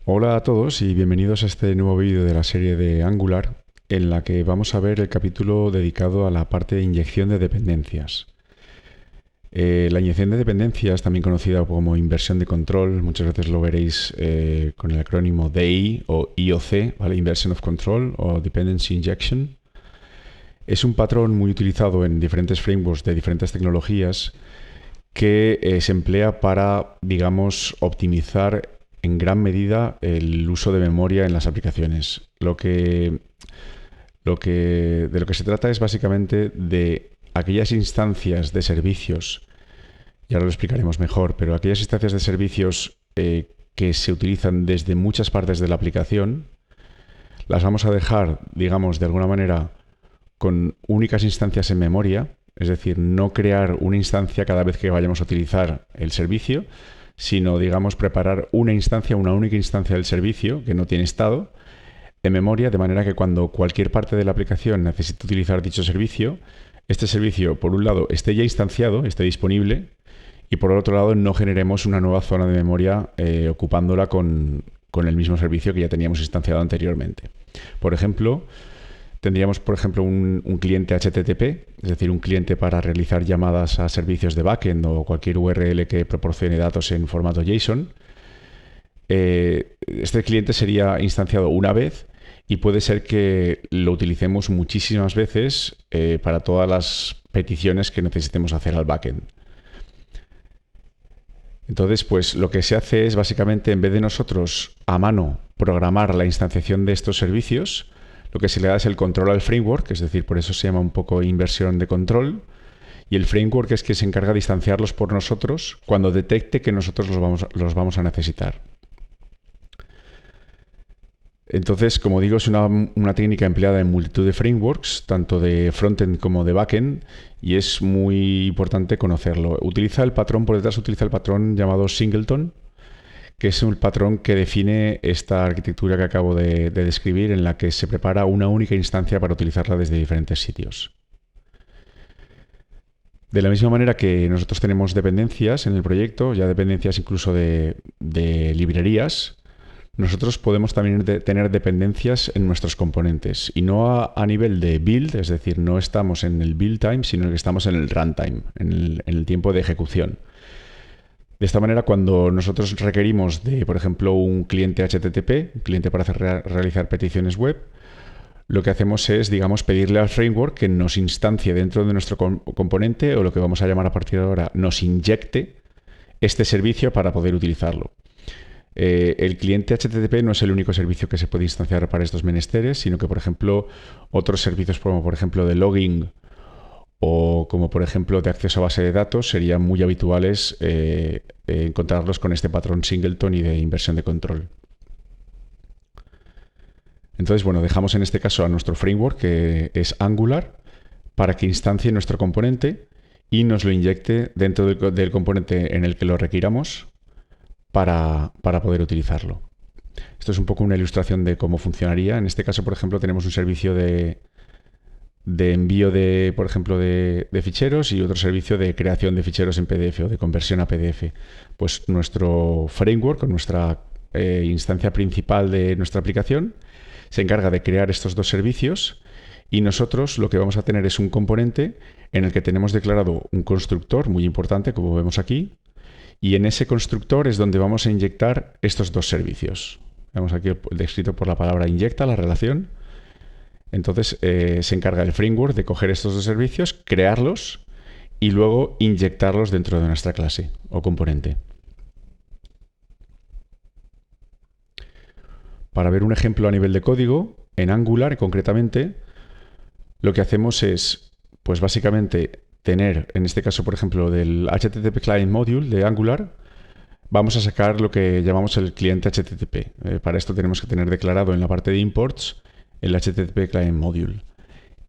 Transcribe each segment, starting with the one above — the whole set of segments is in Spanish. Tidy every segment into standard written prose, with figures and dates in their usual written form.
Hola a todos y bienvenidos a este nuevo vídeo de la serie de Angular, en la que vamos a ver el capítulo dedicado a la parte de inyección de dependencias. La inyección de dependencias, también conocida como inversión de control, muchas veces lo veréis con el acrónimo DI o IOC, ¿vale? Inversion of Control o Dependency Injection. Es un patrón muy utilizado en diferentes frameworks de diferentes tecnologías que se emplea para, digamos, optimizar en gran medida el uso de memoria en las aplicaciones. De lo que se trata es básicamente de aquellas instancias de servicios, y ahora lo explicaremos mejor, pero aquellas instancias de servicios que se utilizan desde muchas partes de la aplicación, las vamos a dejar, digamos, de alguna manera con únicas instancias en memoria, es decir, no crear una instancia cada vez que vayamos a utilizar el servicio, sino, digamos, preparar una instancia, una única instancia del servicio que no tiene estado en memoria, de manera que cuando cualquier parte de la aplicación necesite utilizar dicho servicio, este servicio, por un lado, esté ya instanciado, esté disponible, y por otro lado, no generemos una nueva zona de memoria ocupándola con el mismo servicio que ya teníamos instanciado anteriormente. Por ejemplo, tendríamos, por ejemplo, un cliente HTTP, es decir, un cliente para realizar llamadas a servicios de backend o cualquier URL que proporcione datos en formato JSON. Este cliente sería instanciado una vez y puede ser que lo utilicemos muchísimas veces para todas las peticiones que necesitemos hacer al backend. Entonces, pues lo que se hace es básicamente, en vez de nosotros a mano programar la instanciación de estos servicios, lo que se le da es el control al framework, es decir, por eso se llama un poco inversión de control, y el framework es que se encarga de instanciarlos por nosotros cuando detecte que nosotros los vamos a necesitar. Entonces, como digo, es una técnica empleada en multitud de frameworks, tanto de frontend como de backend, y es muy importante conocerlo. Por detrás utiliza el patrón llamado Singleton, que es un patrón que define esta arquitectura que acabo de describir, en la que se prepara una única instancia para utilizarla desde diferentes sitios. De la misma manera que nosotros tenemos dependencias en el proyecto, ya dependencias incluso de librerías, nosotros podemos también tener dependencias en nuestros componentes, y no a nivel de build, es decir, no estamos en el build time, sino que estamos en el runtime, en el tiempo de ejecución. De esta manera, cuando nosotros requerimos de, por ejemplo, un cliente HTTP, un cliente para realizar peticiones web, lo que hacemos es, digamos, pedirle al framework que nos instancie dentro de nuestro componente, o lo que vamos a llamar a partir de ahora, nos inyecte este servicio para poder utilizarlo. El cliente HTTP no es el único servicio que se puede instanciar para estos menesteres, sino que, por ejemplo, otros servicios como, por ejemplo, de logging o como, por ejemplo, de acceso a base de datos serían muy habituales encontrarlos con este patrón Singleton y de inversión de control. Entonces, bueno, dejamos en este caso a nuestro framework, que es Angular, para que instancie nuestro componente y nos lo inyecte dentro del componente en el que lo requiramos para poder utilizarlo. Esto es un poco una ilustración de cómo funcionaría. En este caso, por ejemplo, tenemos un servicio de envío por ejemplo, de ficheros, y otro servicio de creación de ficheros en PDF o de conversión a PDF. Pues nuestro framework, o nuestra instancia principal de nuestra aplicación, se encarga de crear estos dos servicios, y nosotros lo que vamos a tener es un componente en el que tenemos declarado un constructor muy importante, como vemos aquí, y en ese constructor es donde vamos a inyectar estos dos servicios. Vemos aquí descrito por la palabra inyecta, la relación. Entonces se encarga el framework de coger estos dos servicios, crearlos y luego inyectarlos dentro de nuestra clase o componente. Para ver un ejemplo a nivel de código, en Angular concretamente, lo que hacemos es, pues básicamente, tener, en este caso, por ejemplo, del HTTP Client Module de Angular, vamos a sacar lo que llamamos el cliente HTTP. Para esto tenemos que tener declarado en la parte de imports el HTTP Client Module.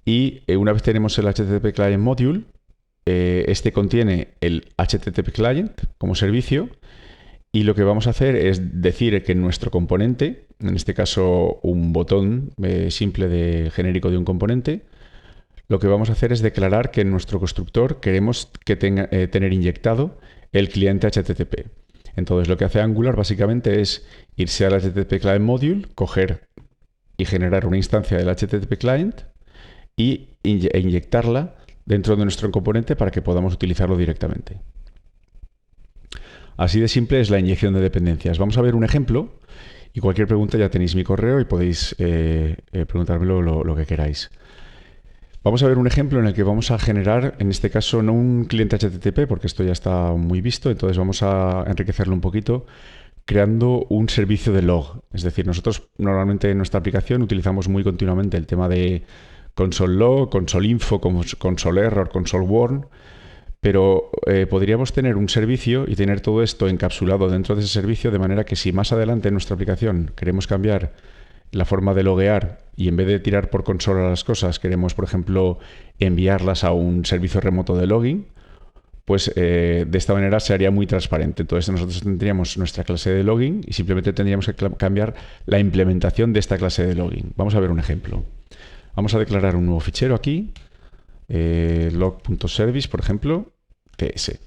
Y una vez tenemos el HTTP Client Module, este contiene el HTTP Client como servicio, y lo que vamos a hacer es decir que nuestro componente, en este caso un botón simple genérico de un componente, lo que vamos a hacer es declarar que en nuestro constructor queremos tener inyectado el cliente HTTP. Entonces lo que hace Angular básicamente es irse al HTTP Client Module, coger y generar una instancia del HTTP Client y inyectarla dentro de nuestro componente para que podamos utilizarlo directamente. Así de simple es la inyección de dependencias. Vamos a ver un ejemplo y cualquier pregunta ya tenéis mi correo y podéis preguntármelo lo que queráis. Vamos a ver un ejemplo en el que vamos a generar, en este caso, no un cliente HTTP, porque esto ya está muy visto, entonces vamos a enriquecerlo un poquito creando un servicio de log. Es decir, nosotros normalmente en nuestra aplicación utilizamos muy continuamente el tema de console log, console info, console error, console warn, pero podríamos tener un servicio y tener todo esto encapsulado dentro de ese servicio de manera que si más adelante en nuestra aplicación queremos cambiar la forma de loguear y en vez de tirar por consola las cosas queremos, por ejemplo, enviarlas a un servicio remoto de logging, pues de esta manera se haría muy transparente. Entonces nosotros tendríamos nuestra clase de logging y simplemente tendríamos que cambiar la implementación de esta clase de logging. Vamos a ver un ejemplo. Vamos a declarar un nuevo fichero aquí, log.service, por ejemplo, ts.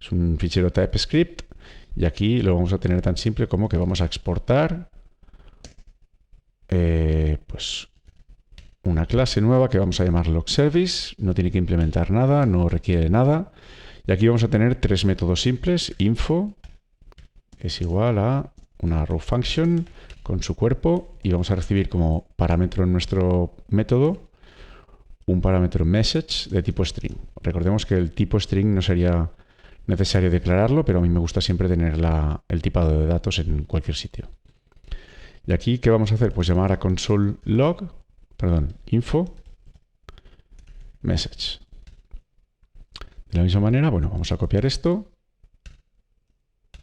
Es un fichero TypeScript y aquí lo vamos a tener tan simple como que vamos a exportar pues una clase nueva que vamos a llamar logService. No tiene que implementar nada, no requiere nada. Y aquí vamos a tener tres métodos simples. Info es igual a una row function con su cuerpo y vamos a recibir como parámetro en nuestro método un parámetro message de tipo string. Recordemos que el tipo string no sería necesario declararlo, pero a mí me gusta siempre tener el tipado de datos en cualquier sitio. Y aquí, ¿qué vamos a hacer? Pues llamar a console log, info message. De la misma manera, bueno, vamos a copiar esto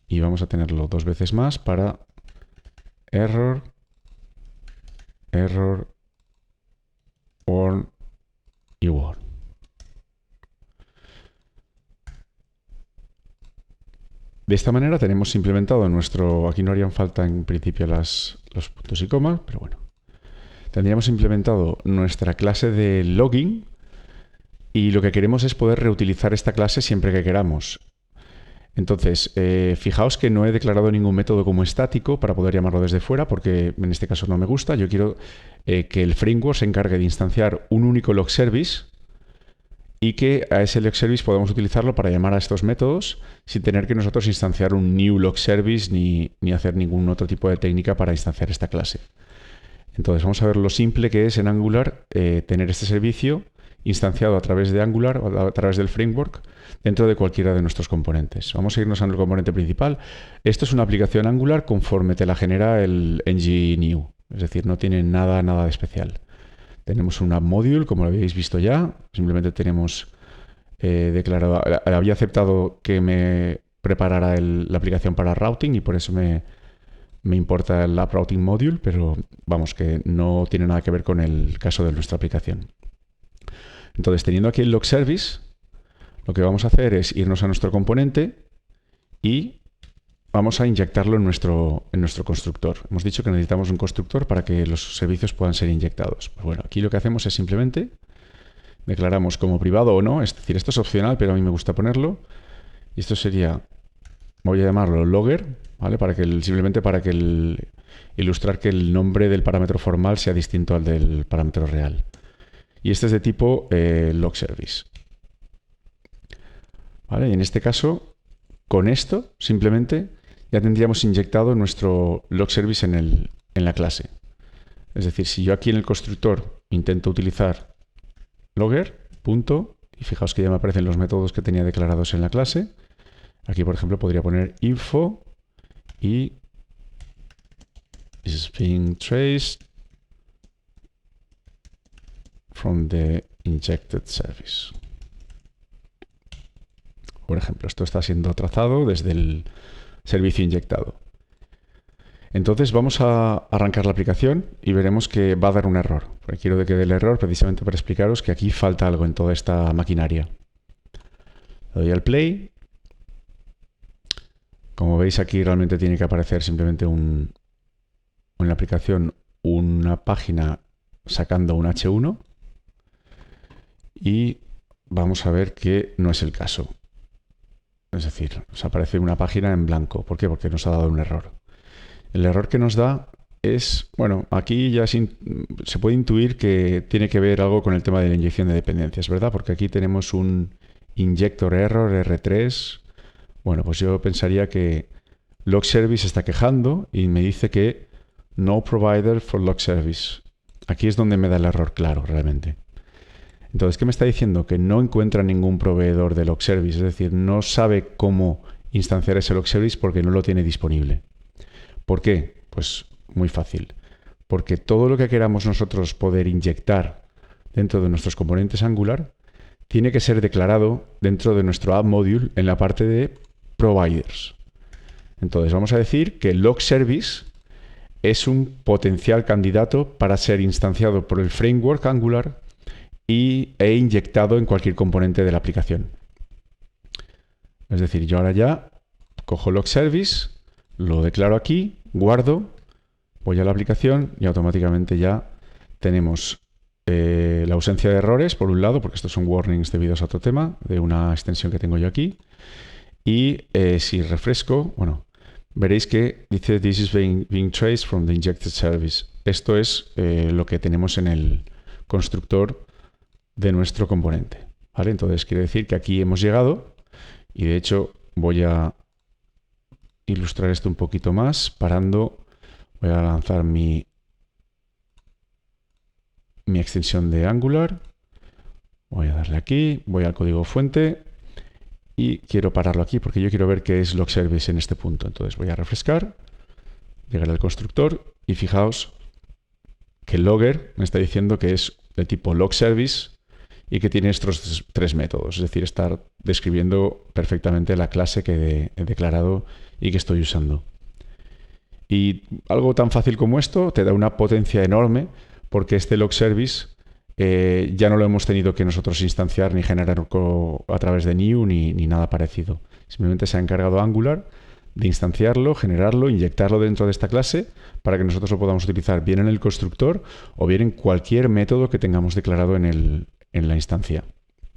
y vamos a tenerlo dos veces más para error, warn y warn. De esta manera tenemos implementado nuestro... Aquí no harían falta en principio los puntos y comas, pero bueno. Tendríamos implementado nuestra clase de logging y lo que queremos es poder reutilizar esta clase siempre que queramos. Entonces, fijaos que no he declarado ningún método como estático para poder llamarlo desde fuera, porque en este caso no me gusta. Yo quiero que el framework se encargue de instanciar un único log service y que a ese log service podamos utilizarlo para llamar a estos métodos sin tener que nosotros instanciar un new log service ni hacer ningún otro tipo de técnica para instanciar esta clase. Entonces vamos a ver lo simple que es en Angular tener este servicio instanciado a través de Angular o a través del framework dentro de cualquiera de nuestros componentes. Vamos a irnos al componente principal. Esto es una aplicación Angular conforme te la genera el ng-new, es decir, no tiene nada de especial. Tenemos un app module, como lo habéis visto ya. Simplemente tenemos declarado, había aceptado que me preparara la aplicación para routing y por eso me importa el app routing module, pero vamos, que no tiene nada que ver con el caso de nuestra aplicación. Entonces, teniendo aquí el log service, lo que vamos a hacer es irnos a nuestro componente y vamos a inyectarlo en nuestro constructor. Hemos dicho que necesitamos un constructor para que los servicios puedan ser inyectados. Pues bueno, aquí lo que hacemos es simplemente declaramos como privado o no, es decir, esto es opcional, pero a mí me gusta ponerlo. Y esto sería, voy a llamarlo logger, ¿vale? Simplemente para ilustrar que el nombre del parámetro formal sea distinto al del parámetro real. Y este es de tipo log service. ¿Vale? Y en este caso, con esto, simplemente, ya tendríamos inyectado nuestro log service en la clase. Es decir, si yo aquí en el constructor intento utilizar logger, punto, y fijaos que ya me aparecen los métodos que tenía declarados en la clase. Aquí, por ejemplo, podría poner info y is being traced from the injected service. Por ejemplo, esto está siendo trazado desde el servicio inyectado. Entonces vamos a arrancar la aplicación y veremos que va a dar un error. Porque quiero que dé el error precisamente para explicaros que aquí falta algo en toda esta maquinaria. Le doy al play. Como veis aquí realmente tiene que aparecer simplemente en la aplicación una página sacando un H1 y vamos a ver que no es el caso. Es decir, nos aparece una página en blanco. ¿Por qué? Porque nos ha dado un error. El error que nos da es, bueno, aquí ya se puede intuir que tiene que ver algo con el tema de la inyección de dependencias, ¿verdad? Porque aquí tenemos un injector error R3. Bueno, pues yo pensaría que log service está quejando y me dice que no provider for log service. Aquí es donde me da el error claro, realmente. Entonces, ¿qué me está diciendo? Que no encuentra ningún proveedor de log service, es decir, no sabe cómo instanciar ese log service porque no lo tiene disponible. ¿Por qué? Pues muy fácil. Porque todo lo que queramos nosotros poder inyectar dentro de nuestros componentes Angular tiene que ser declarado dentro de nuestro app module en la parte de providers. Entonces vamos a decir que log service es un potencial candidato para ser instanciado por el framework Angular e inyectado en cualquier componente de la aplicación. Es decir, yo ahora ya cojo log service, lo declaro aquí, guardo, voy a la aplicación y automáticamente ya tenemos la ausencia de errores, por un lado, porque estos son warnings debidos a otro tema, de una extensión que tengo yo aquí. Y si refresco, bueno, veréis que dice this is being traced from the injected service. Esto es lo que tenemos en el constructor de nuestro componente, ¿vale? Entonces quiere decir que aquí hemos llegado y de hecho voy a ilustrar esto un poquito más parando. Voy a lanzar mi extensión de Angular. Voy a darle aquí, voy al código fuente y quiero pararlo aquí porque yo quiero ver qué es log service en este punto. Entonces voy a refrescar, llegar al constructor y fijaos que el logger me está diciendo que es de tipo log service y que tiene estos tres métodos, es decir, estar describiendo perfectamente la clase que he declarado y que estoy usando. Y algo tan fácil como esto te da una potencia enorme porque este log service ya no lo hemos tenido que nosotros instanciar ni generar a través de new ni nada parecido. Simplemente se ha encargado Angular de instanciarlo, generarlo, inyectarlo dentro de esta clase para que nosotros lo podamos utilizar bien en el constructor o bien en cualquier método que tengamos declarado en la instancia.